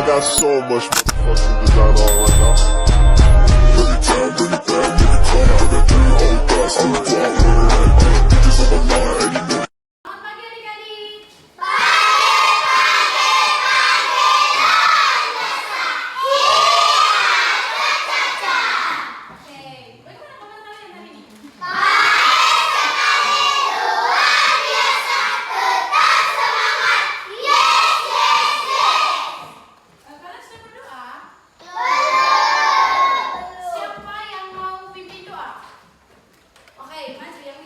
got so much motherfucking design on right now. Bring it down, bring it back, make it clap. I got 3 whole thoughts, I'm the block with it right. Bitches on my line, and you know. Selamat pagi adik-adik. Oke, bagaimana kabar kalian hari ini? Kalian sudah berdoa? Siapa yang mau pimpin doa? Oke, maju yang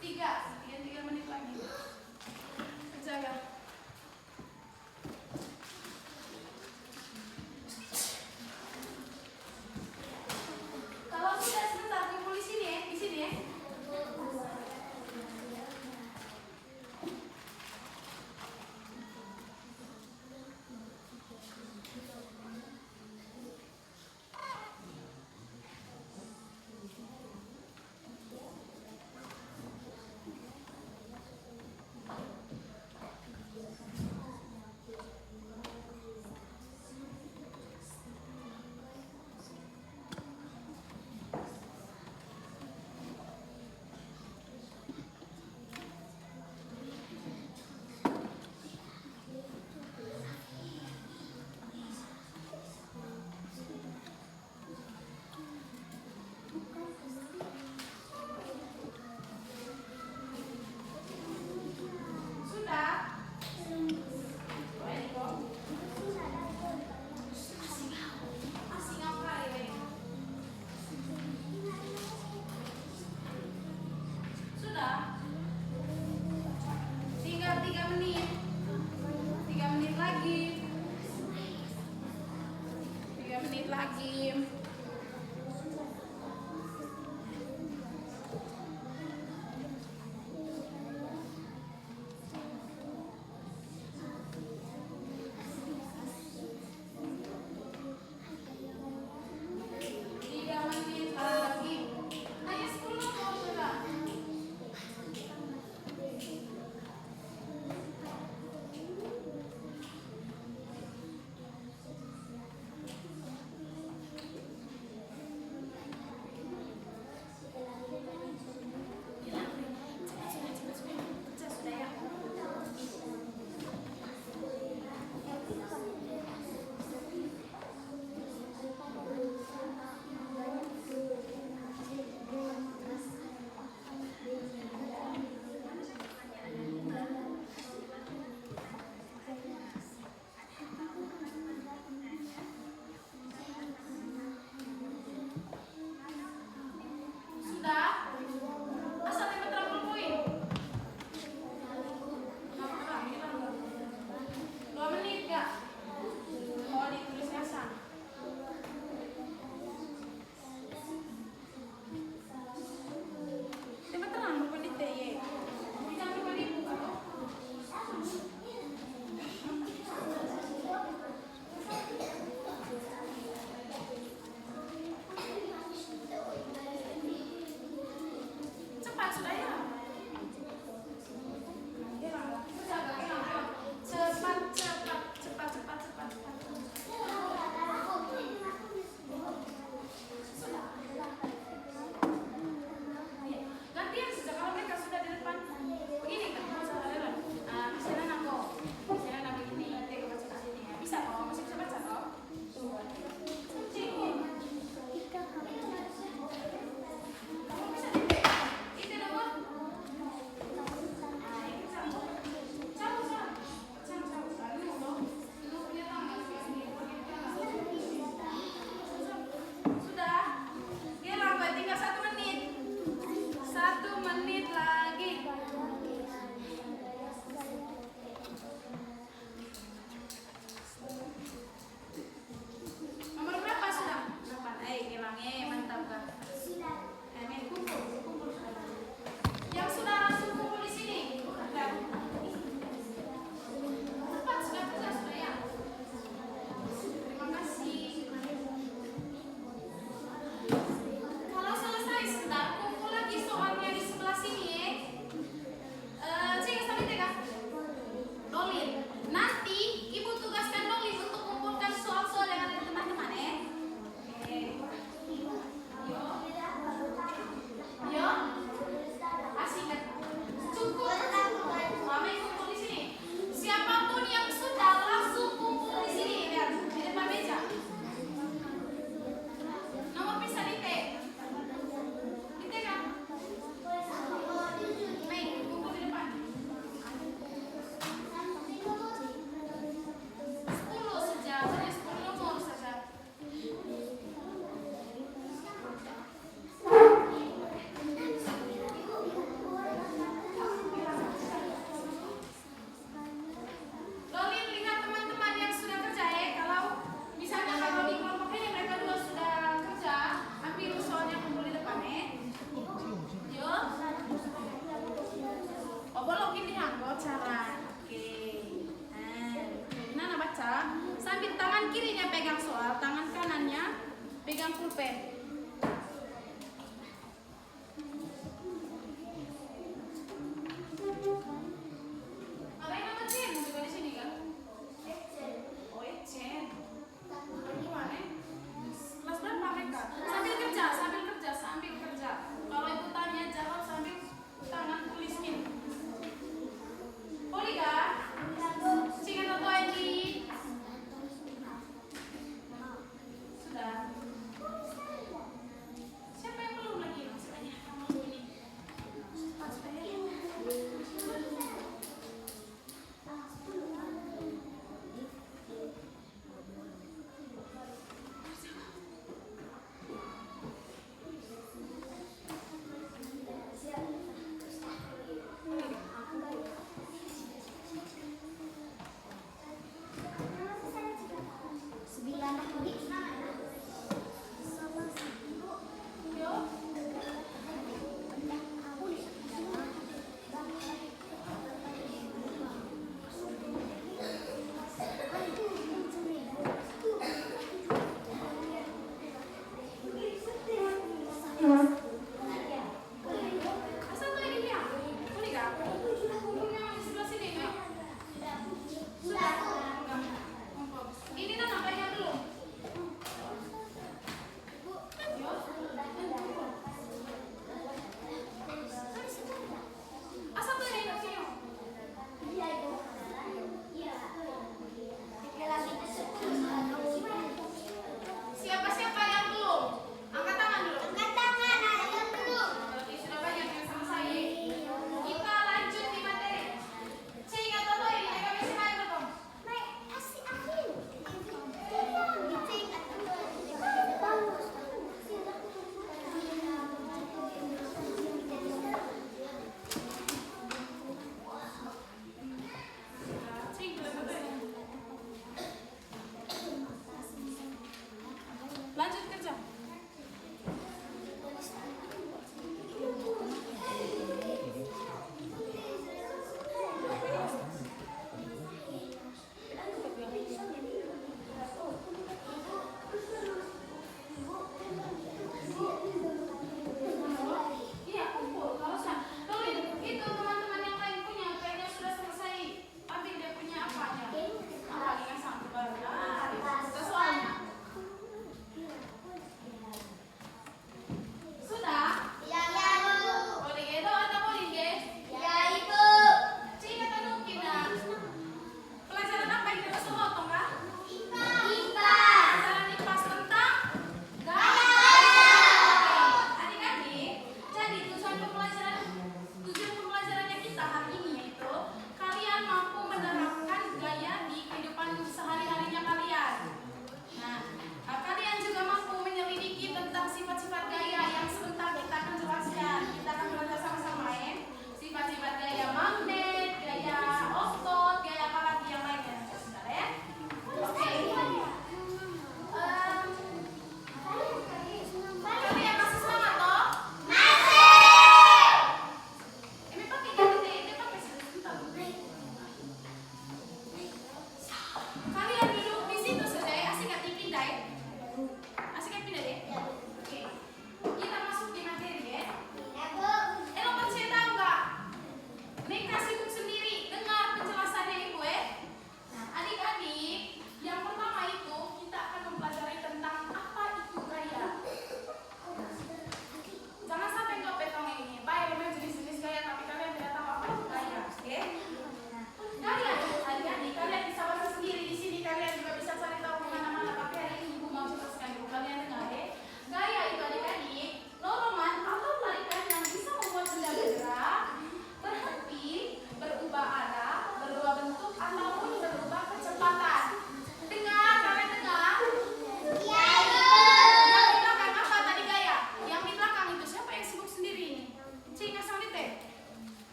3 menit lagi. Jaga. Kalau sudah sebentar kumpul di sini ya, di sini ya. Sudah. Masih ngapain ini? Sudah. Tinggal 3 menit. 3 menit lagi. 3 menit lagi. Hanya 10 kok sudah. bocoran. Oke. Nah, baca. Sambil tangan kirinya pegang soal, tangan kanannya pegang pulpen. Ada yang nama Chen juga di sini kan? Oh, Chen. Gimana? Kelas berapa mereka? Sambil kerja. Kalau ibu tanya jawab sambil tangan tulisnya. Boleh kah? Singkat atau ini? Sudah.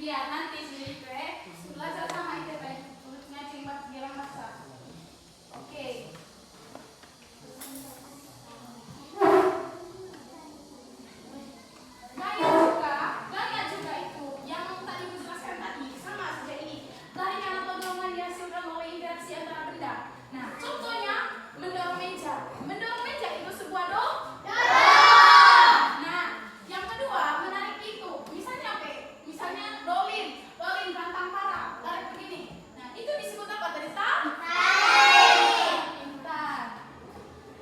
Iya, nanti sendiri belajar sama itu baik. Ngaji bilang masa. Oke. Gaya juga itu yang tadi dijelaskan tadi sama saja ini. Tarikan atau dorongan dihasilkan oleh interaksi antara benda. Nah, contohnya mendorong meja. Mendorong meja itu sebuah Nah, yang kedua menarik itu. Misalnya apa? Misalnya dolin rantang parang, tarik begini. Nah, itu disebut apa tadi? Pintar.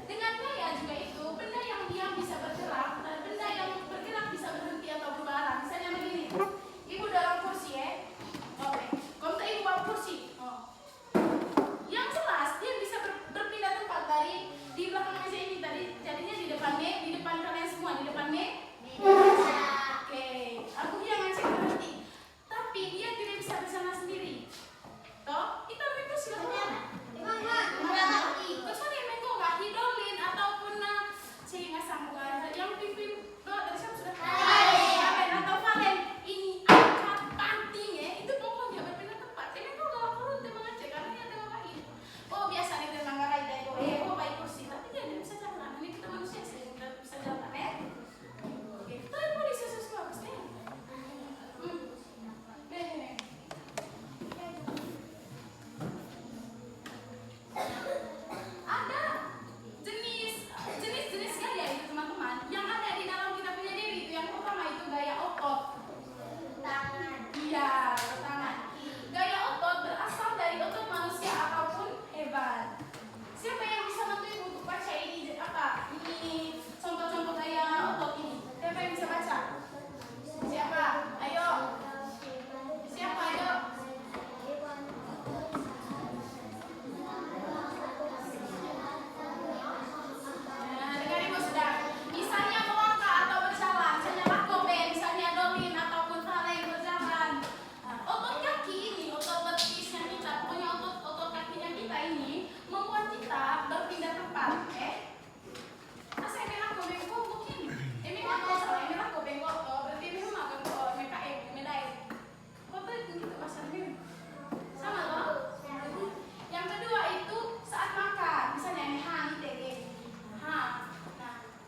Dengan gaya juga itu benda yang diam bisa bergerak dan benda yang bergerak bisa berhenti atau berbarang. Misalnya begini. Ibu dalam kursi ya. Oke. Kalau ibu bawa kursi. Oh. Yang jelas dia bisa berpindah tempat dari di belakang meja ini tadi jadinya di depan kalian semua di depan meja. Oke, aku jangan cek berhenti. Tapi dia tidak bisa bersama sendiri. Toh, kita lebih kursi lah. Kecuali mengko nggak hidolin ataupun sehingga sanggup yang pimpin dari siapa sudah Valen atau Valen ini angkat pantingnya itu pokoknya berpindah tempat. Ini kau nggak perlu temang aja karena dia temang kain. Oh biasa nih temang kain dari oh baik kursi tapi dia tidak bisa jalan. Ini kita manusia sih nggak bisa jalan Oke, tapi boleh sesuatu pasti. Ada jenis gaya itu teman-teman yang ada di dalam kita punya diri itu yang pertama itu gaya otot iya tangan gaya otot berasal dari otot manusia ataupun hewan. Siapa yang bisa bantu ibu untuk baca ini apa ini contoh-contoh gaya otot ini? Siapa yang bisa baca? Siapa? Ayo dengar ibu sudah. Misalnya melangkah atau berjalan, misalnya lakobe, misalnya dolin ataupun Valen berjalan. Nah, otot kaki ini, otot betisnya kita, pokoknya otot kakinya kita ini membuat kita berpindah tempat. Saya melako bengkok mungkin. Melako salah, melako bengkok. Berarti memang bengkok MKM, medai. Kota itu gitu pasarnya. Sama loh. Yang kedua itu saat makan, misalnya nah,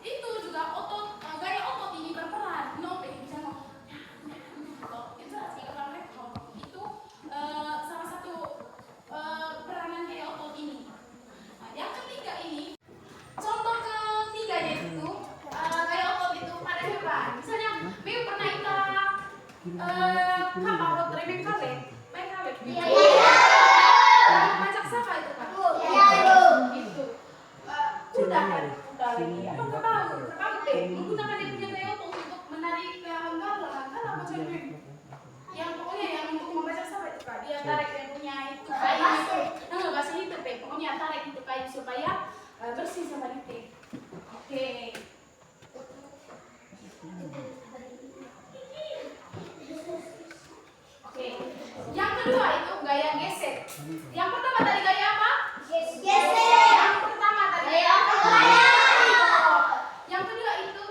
itu juga otot gaya otot ini berperan. Bisa mau. Itu itu salah satu peranan gaya otot ini. Nah, yang ketiga ini, contoh ketiga yaitu gaya otot itu pada hewan. Misalnya, Biu pernah kapal remeng kawet, main kawet. Macam siapa itu kan? Itu kuda lagi. Apa kerbau menggunakan dia punya gaya otot untuk menarik gala macam ini. Yang pokoknya yang untuk membaca siapa itu kan? Dia tarik dia punya itu kayu itu. Nah bahasa itu pokoknya tarik itu kayu supaya bersih sama itu. Oke. Oke. Yang kedua itu gaya gesek. Yang pertama tadi gaya apa? Gesek. Yang pertama tadi gaya apa? Yang kedua itu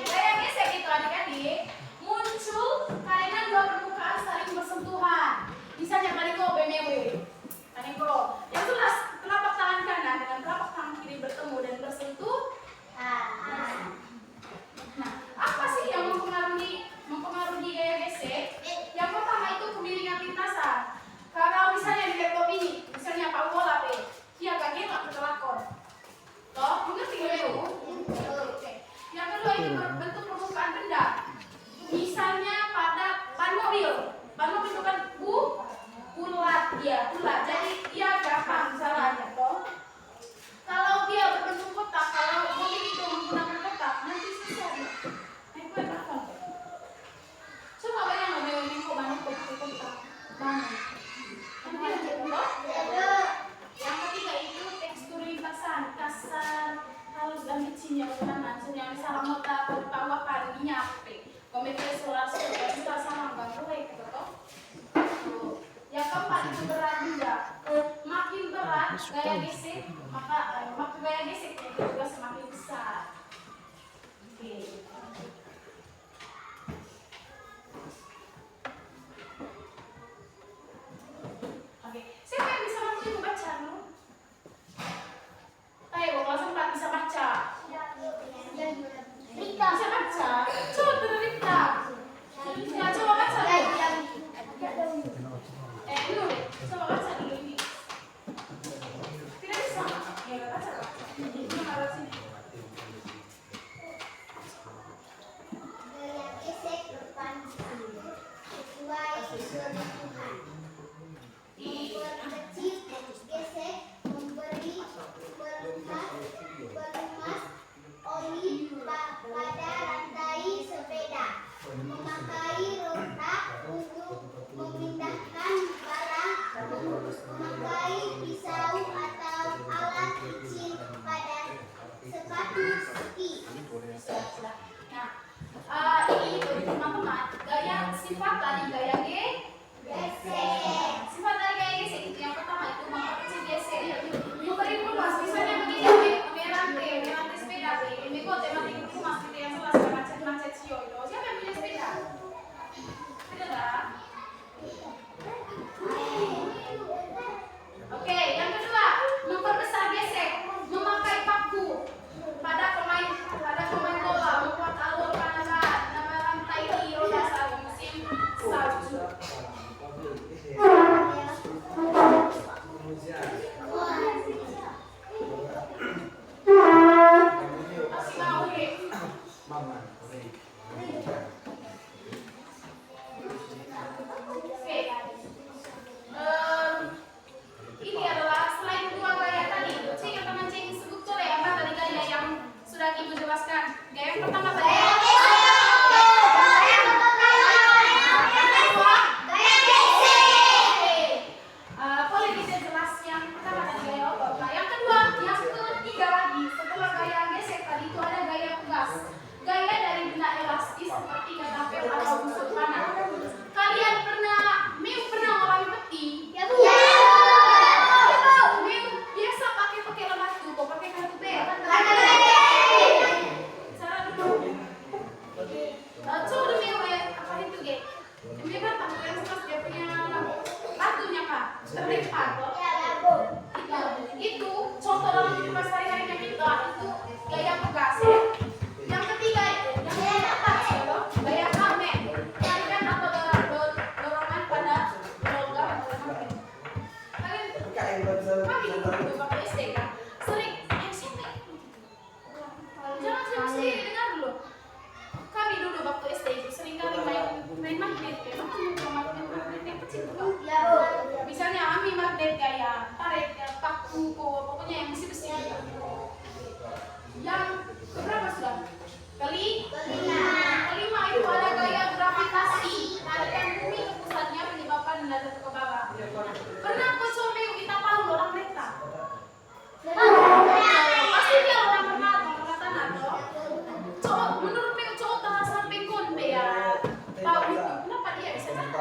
gaya gesek itu adik-adik muncul karena dua permukaan saling bersentuhan. Misalnya paniko BMW. Yang jelas telapak tangan kanan dengan telapak tangan kiri bertemu dan bersentuh. Nah, apa sih yang mempengaruhi gaya gesek? Yang pertama itu kemiringan lintasan. Kalau misalnya di laptop ini, misalnya Pak Bola dia kaget atau kelakon. Toh, mengerti nggak itu? Yang kedua itu bentuk permukaan benda. Misalnya pada ban mobil itu kan bulat. Jadi dia gampang salahnya toh. Kalau dia berbentuk kotak, kalau mobil itu menggunakan kotak, nanti susah dia. Naik apa? Coba bayangkan kok banyak kotak. Yang ketiga itu tekstur lintasan, kasar, halus dan licinnya bagaimana? Misalnya mota berpawakan minyak, komentar solar kita sama bang boleh gitu toh. Yang keempat itu berat benda. Makin berat gaya gesek, maka gaya gesek itu juga semakin besar. Oke. Bisa baca? Coba dulu Rita. Nah, coba baca dulu. Dulu deh. Coba baca dulu ini. Tidak bisa. Ya, baca. Ini harus sini. Gaya gesek depan sesuai kebutuhan. Memperkecil gesek, memberi pelumas oli pada rantai sepeda, memakai roda untuk memindahkan barang, memakai pisau atau alat kecil pada sepatu ski. Nah, ini itu teman-teman. Gaya sifat dari gaya Gesek. sifat dari gaya gesek itu yang pertama itu memperkecil gesek. Memberi pelumas, misalnya begini, rantai sepeda, mengikut tematik pelumas gitu yang jelas macet-macet sio itu. Siapa yang punya sepeda? Tidak lah. Oke, yang kedua, memperbesar gesek, memakai paku pada pemain bola, membuat alur panasan, nama rantai di roda salju musim salju. Masih mau deh. Oke. Ini adalah selain dua gaya tadi, Cing atau mancing sebut boleh apa tadi gaya yang sudah Ibu jelaskan. Gaya yang pertama tadi. Boleh bisa jelas yang pertama tadi gaya apa? Nah, yang kedua, yang ketiga lagi setelah gaya gesek tadi itu ada gaya pegas. Gaya dari benda elastis seperti ketapel atau busur panah. Kalian pernah mengalami peti? Ya Bu. Biasa pakai lembat tuh, kok pakai kartu B. Cara dulu. Coba dulu apa itu Ge? Ini kan yang jelas dia punya batunya Pak, terlipat. Itu contoh dalam kehidupan sehari-harinya kita itu gaya pegas ya. Yang ketiga itu yang keempat ya, gaya kamen. Tarikan atau dorongan pada logam atau kamen. Kami dulu waktu SD kan sering SMP. Jangan sering dengar dulu. Kami dulu waktu SD itu sering kali main magnet ya. Magnet yang kecil tuh Pak. Misalnya kami magnet kayak tarik paku pokoknya yang besi-besi gitu. Yang keberapa sudah? Kelima itu ada gaya gravitasi. Tarikan bumi ke pusatnya menyebabkan benda jatuh ke bawah. Pernah kau coba kita tahu orang kereta? Pasti dia orang pernah tanah toh. Coba menurut Meo cowok tanah samping kon ya. Tahu itu kenapa dia bisa jatuh?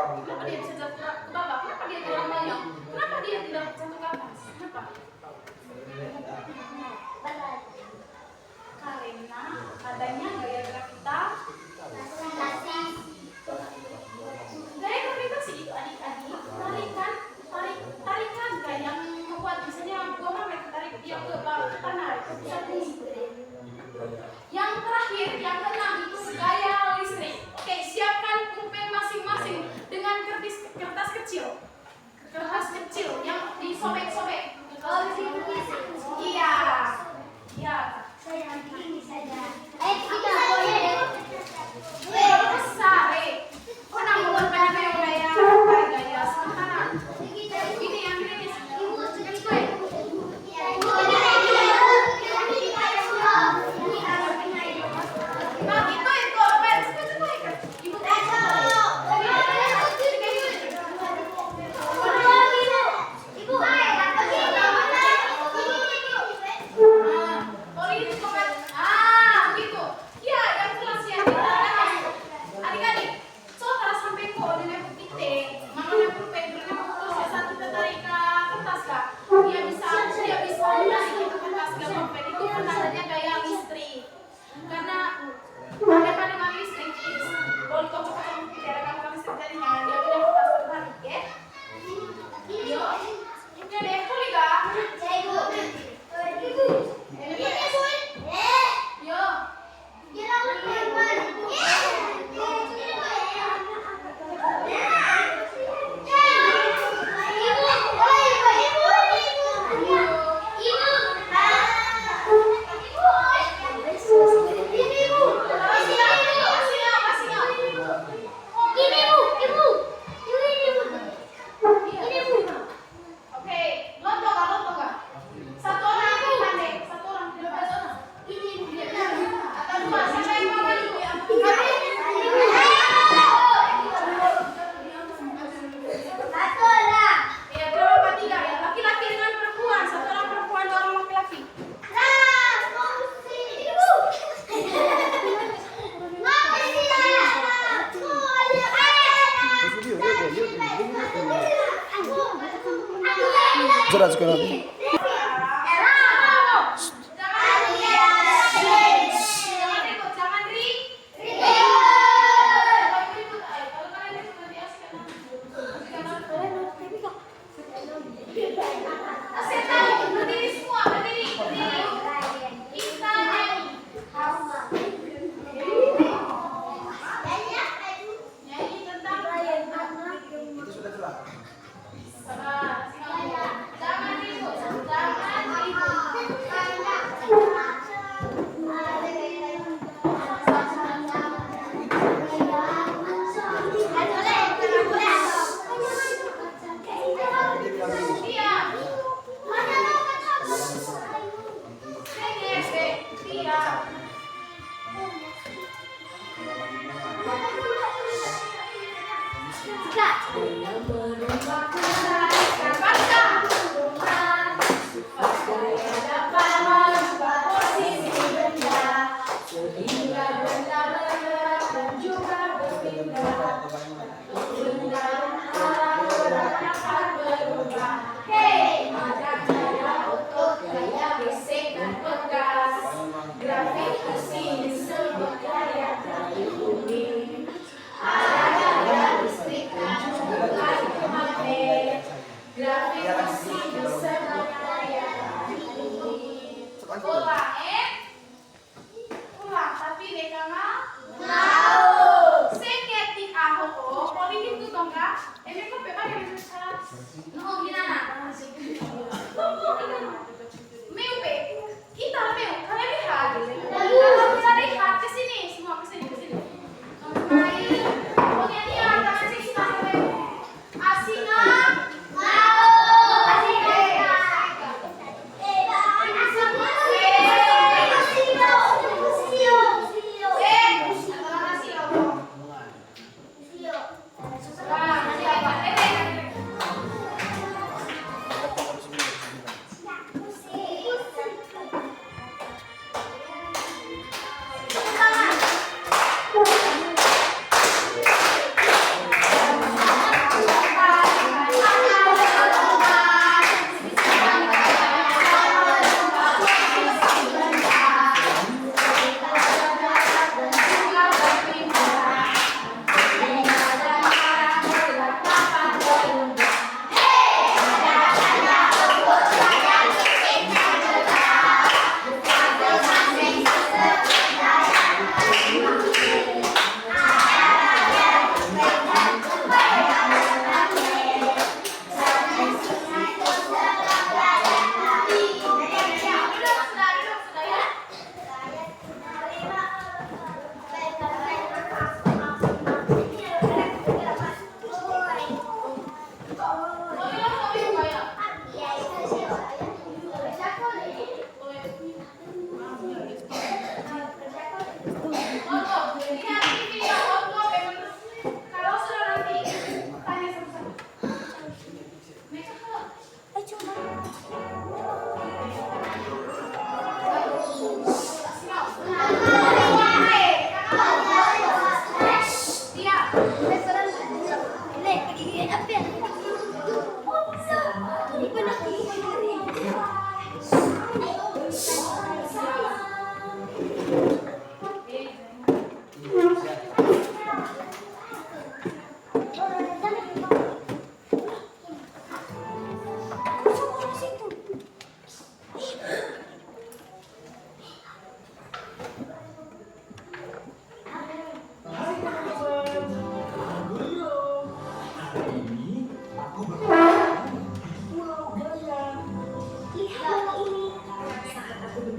Sudah sekolah lagi.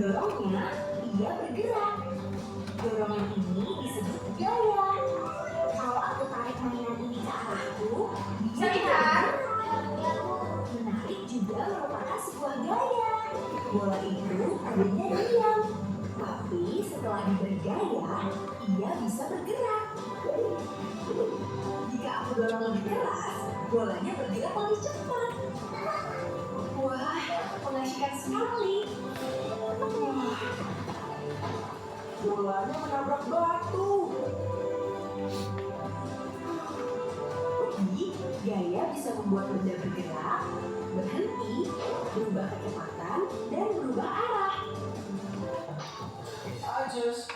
mendorongnya, dia bergerak. Dorongan ini disebut gaya. Kalau aku tarik mainan ini ke arahku, dia bergerak. Menarik juga merupakan sebuah gaya. Bola itu tadinya diam, tapi setelah diberi gaya, ia bisa bergerak. Jika aku dorong lebih keras, bolanya bergerak lebih cepat. Wah, mengasihkan sekali. Bolanya menabrak batu. Pergi, Gaya bisa membuat benda bergerak, berhenti, berubah kecepatan, dan berubah arah. Ajus.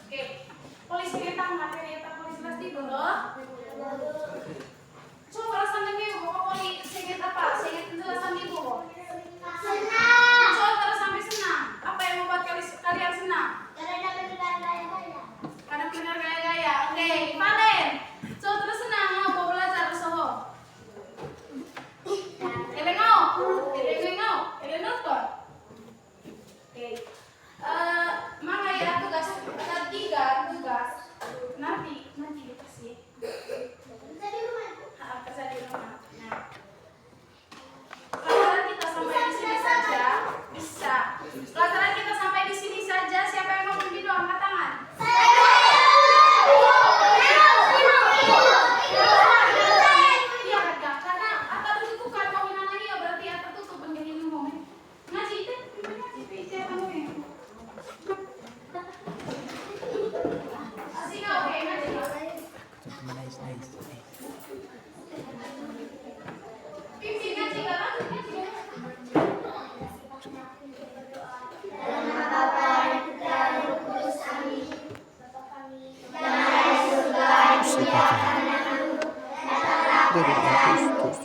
Oke, polisi kita materi eta polisi kelas 3 loh. Coba balasan ibu, kok polisi singkat apa? Singkat penjelasan ibu. Senang. Coba terus sampai senang. Apa yang membuat kalian senang? Karena bergaya-gaya. Karena benar gaya-gaya. Oke, Valen. Coba terus senang mau belajar soho. Elengo kok. Oke. Mama ya tugas nanti dikasih. Bisa di rumah. Kerja di rumah. Nah, pelajaran kita sampai di sini saja. Bisa. Pelajaran kita sampai di sini saja. Siapa yang mau bimbing angkat tangan? Iya kan? Karena apa tertutup kan mau bilang lagi ya berarti apa tertutup menjadi umum. Ngaji itu ngaji kamu ya. Asik oke ngaji. Pimpin ngaji enggak lanjut ngaji. Nama Bapa dan Putra dan Roh Kudus. Amin. Yang ada di surga, dimuliakan namamu. Datanglah kerajaan-Mu.